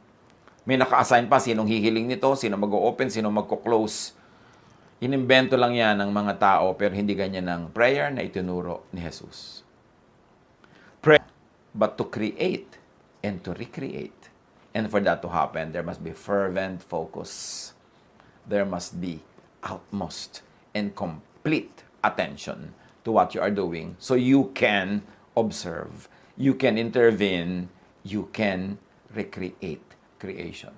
May naka-assign pa sinong hihiling nito, sino mag-o-open, sino magko-close. Inimbento lang yan ng mga tao, pero hindi ganyan ng prayer na itinuro ni Jesus. Pray, but to create and to recreate. And for that to happen, there must be fervent focus. There must be utmost and complete attention to what you are doing so you can observe, you can intervene, you can recreate creation.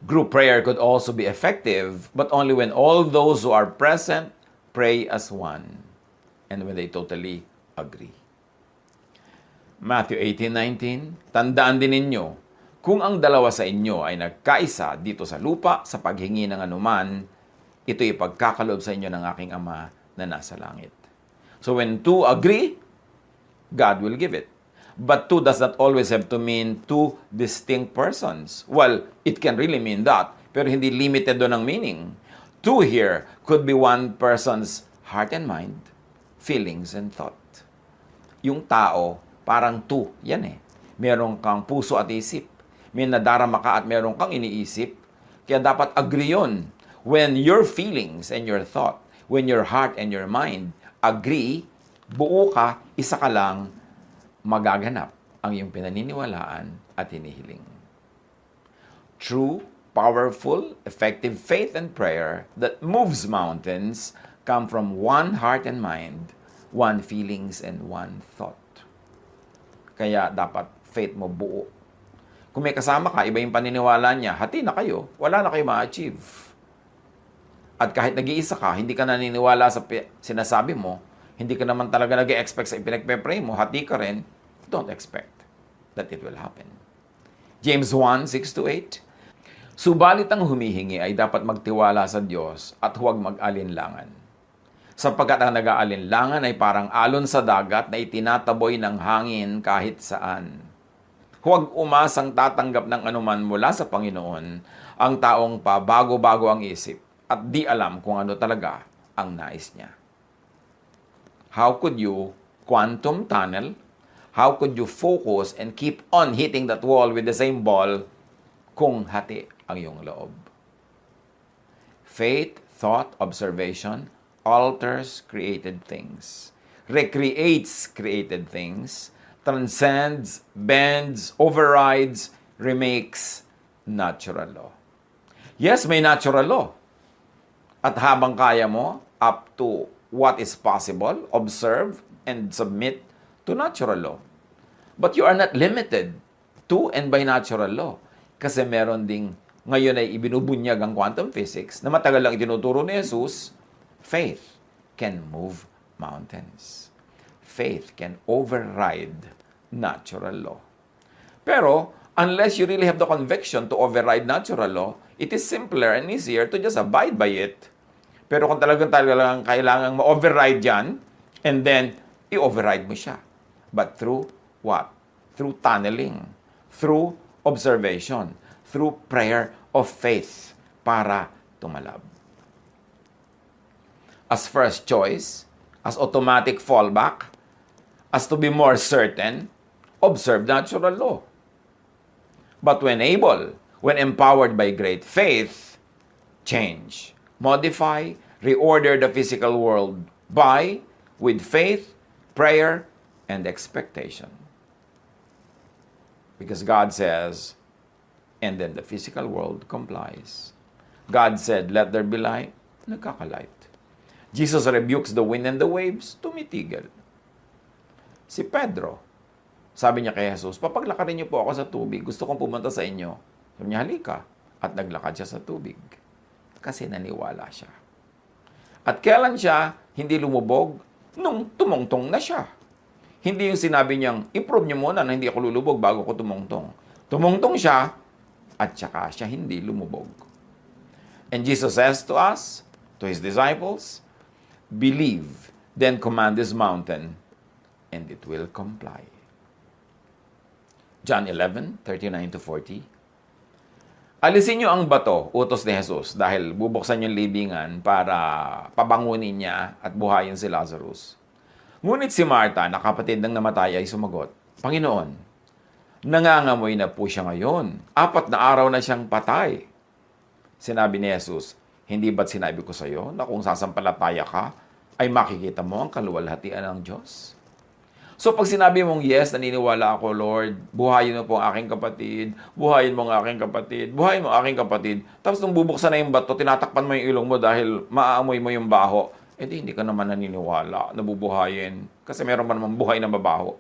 Group prayer could also be effective, but only when all those who are present pray as one and when they totally agree. Matthew 18:19, tandaan din ninyo, kung ang dalawa sa inyo ay nagkaisa dito sa lupa sa paghingi ng anuman, ito'y pagkakaloob sa inyo ng aking Ama na nasa langit. So when two agree, God will give it. But two does not always have to mean two distinct persons. Well, it can really mean that, pero hindi limited doon ang meaning. Two here could be one person's heart and mind, feelings and thought. Yung tao, parang two, yan eh. Meron kang puso at isip. May nadarama ka at meron kang iniisip. Kaya dapat agree yun. When your feelings and your thought, when your heart and your mind agree, buo ka, isa ka lang, magaganap ang iyong pinaniniwalaan at hinihiling. True, powerful, effective faith and prayer that moves mountains come from one heart and mind, one feelings and one thought. Kaya dapat faith mo buo. Kung may kasama ka, iba yung paniniwala niya, hati na kayo, wala na kayo ma-achieve. At kahit nag-iisa ka, hindi ka naniniwala sa sinasabi mo, hindi ka naman talaga nag-expect sa ipinagpe-pray mo, hati ka rin, don't expect that it will happen. James 1:6-8, subalit ang humihingi ay dapat magtiwala sa Diyos at huwag mag-alinlangan. Sapagkat ang nag-aalinlangan ay parang alon sa dagat na itinataboy ng hangin kahit saan. Huwag umasang tatanggap ng anuman mula sa Panginoon ang taong pabago-bago ang isip at di alam kung ano talaga ang nais niya. How could you quantum tunnel? How could you focus and keep on hitting that wall with the same ball kung hati ang iyong loob? Faith, thought, observation alters created things, recreates created things, transcends, bends, overrides, remakes natural law. Yes, may natural law. At habang kaya mo, up to what is possible, observe and submit to natural law. But you are not limited to and by natural law. Kasi meron ding, ngayon ay ibinubunyag ang quantum physics na matagal lang itinuturo ni Jesus, faith can move mountains. Faith can override natural law. Pero, unless you really have the conviction to override natural law, it is simpler and easier to just abide by it. Pero kung talagang kailangang ma-override yan, and then, i-override mo siya. But through what? Through tunneling, through observation, through prayer of faith para tumalab. As first choice, as automatic fallback, as to be more certain, observe natural law. But when able, when empowered by great faith, change, modify, reorder the physical world with faith, prayer, and expectation. Because God says, and then the physical world complies. God said, let there be light, nagkakalight. Jesus rebukes the wind and the waves, tumitigil. Si Pedro, sabi niya kay Jesus, papaglakarin niyo po ako sa tubig, gusto kong pumunta sa inyo. Sabi niya, halika. At naglakad siya sa tubig. Kasi naniwala siya. At kailan siya hindi lumubog? Nung tumungtong na siya. Hindi yung sinabi niyang, i-prove niyo muna na hindi ako lulubog bago ko tumungtong. Tumungtong siya, at saka siya hindi lumubog. And Jesus says to us, to His disciples, believe, then command this mountain, and it will comply. John 11:39-40. Alisin niyo ang bato, utos ni Jesus, dahil bubuksan yung libingan para pabangunin niya at buhayin si Lazarus. Ngunit si Martha, na kapatid ng namatay, ay sumagot, Panginoon, nangangamoy na po siya ngayon. 4 na araw na siyang patay. Sinabi ni Jesus, hindi ba't sinabi ko sa iyo na kung sasampalataya ka, ay makikita mo ang kaluwalhatian ng Diyos? So pag sinabi mong, yes, naniniwala ako, Lord, buhayin mo po ang aking kapatid, buhayin mo ang aking kapatid, buhayin mo ang aking kapatid, tapos nung bubuksan na yung bato, tinatakpan mo yung ilong mo dahil maaamoy mo yung baho, Eh di hindi ka naman naniniwala, nabubuhayin. Kasi meron pa naman buhay na mabaho.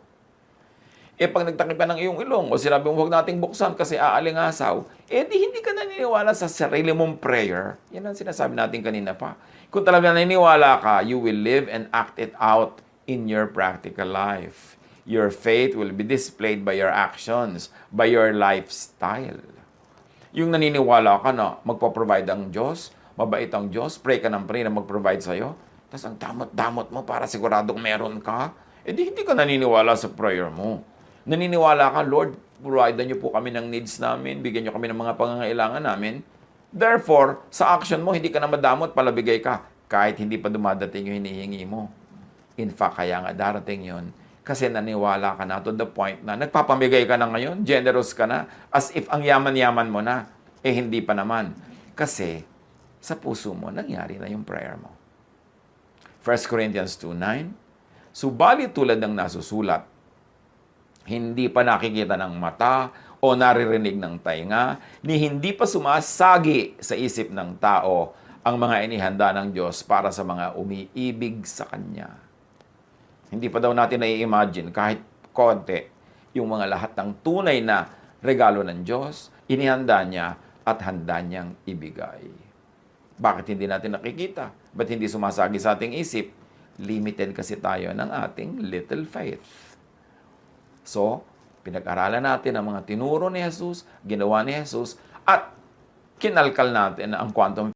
Eh pag nagtakip ka ng iyong ilong o sinabi mo huwag nating buksan kasi aalingasaw, eh di hindi ka naniniwala sa sarili mong prayer. Yan ang sinasabi natin kanina pa. Kung talaga naniniwala ka, you will live and act it out in your practical life. Your faith will be displayed by your actions, by your lifestyle. Yung naniniwala ka na magpo-provide ang Diyos, mabait ang Diyos, pray ka ng pray na mag-provide sa'yo, tapos ang damot-damot mo para siguradong meron ka, eh di hindi ka naniniwala sa prayer mo. Naniniwala ka, Lord, provide niyo po kami ng needs namin, bigyan niyo kami ng mga pangangailangan namin. Therefore, sa action mo, hindi ka na madamot, palabigay ka, kahit hindi pa dumadating yung hinihingi mo. In fact, kaya nga darating yun, kasi naniwala ka na to the point na nagpapamigay ka na ngayon, generous ka na, as if ang yaman-yaman mo na, eh hindi pa naman. Kasi sa puso mo, nangyari na yung prayer mo. 1 Corinthians 2:9, subalit tulad ng nasusulat, hindi pa nakikita ng mata o naririnig ng tainga, ni hindi pa sumasagi sa isip ng tao ang mga inihanda ng Diyos para sa mga umiibig sa Kanya. Hindi pa daw natin nai-imagine kahit konti yung mga lahat ng tunay na regalo ng Diyos, inihanda niya at handa niyang ibigay. Bakit hindi natin nakikita? Ba't hindi sumasagi sa ating isip? Limited kasi tayo ng ating little faith. So, pinag-aralan natin ang mga tinuro ni Jesus, ginawa ni Jesus, at kinalkal natin ang quantum